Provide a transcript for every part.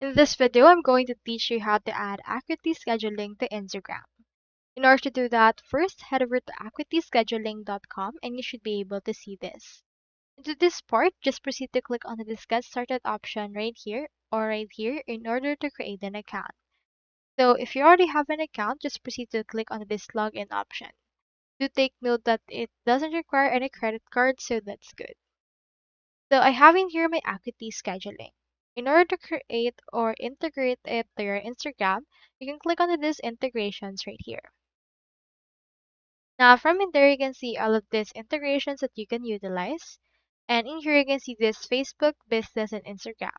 In this video, I'm going to teach you how to add Acuity scheduling to Instagram. In order to do that, first head over to acuityscheduling.com and you should be able to see this. To this part, just proceed to click on the Get Started option right here or right here in order to create an account. So if you already have an account, just proceed to click on this login option. Do take note that it doesn't require any credit card, so that's good. So I have in here my Acuity scheduling. In order to create or integrate it to your Instagram, you can click on this integrations right here. Now from in there, you can see all of these integrations that you can utilize. And in here, you can see this Facebook, business, and Instagram.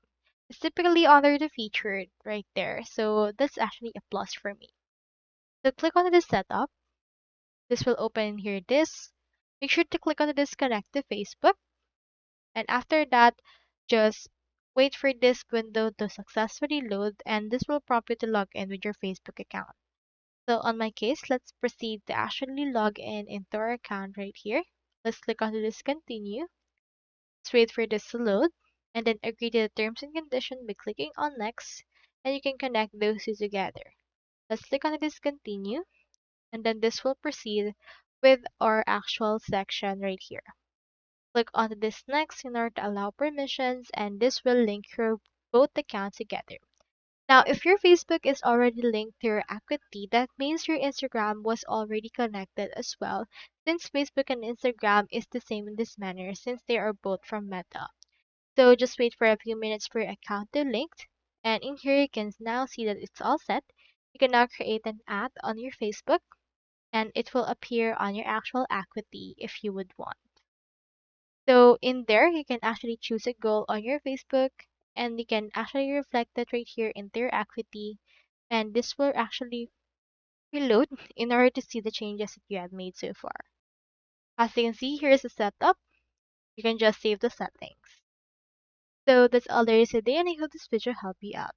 It's typically under the featured right there. So that's actually a plus for me. So click on this setup. This will open here this. Make sure to click on this connect to Facebook. And after that, just wait for this window to successfully load and this will prompt you to log in with your Facebook account. So on my case, let's proceed to actually log in into our account right here. Let's click on this continue. Let's wait for this to load and then agree to the terms and conditions by clicking on next and you can connect those two together. Let's click on this continue and then this will proceed with our actual section right here. Click on this next in order to allow permissions and this will link your both accounts together. Now, if your Facebook is already linked to your Acuity, that means your Instagram was already connected as well, since Facebook and Instagram is the same in this manner since they are both from Meta. So just wait for a few minutes for your account to link, and in here you can now see that it's all set. You can now create an ad on your Facebook and it will appear on your actual Acuity if you would want. So in there, you can actually choose a goal on your Facebook and you can actually reflect that right here into your Acuity and this will actually reload in order to see the changes that you have made so far. As you can see, here's the setup. You can just save the settings. So that's all there is today and I hope this video helped you out.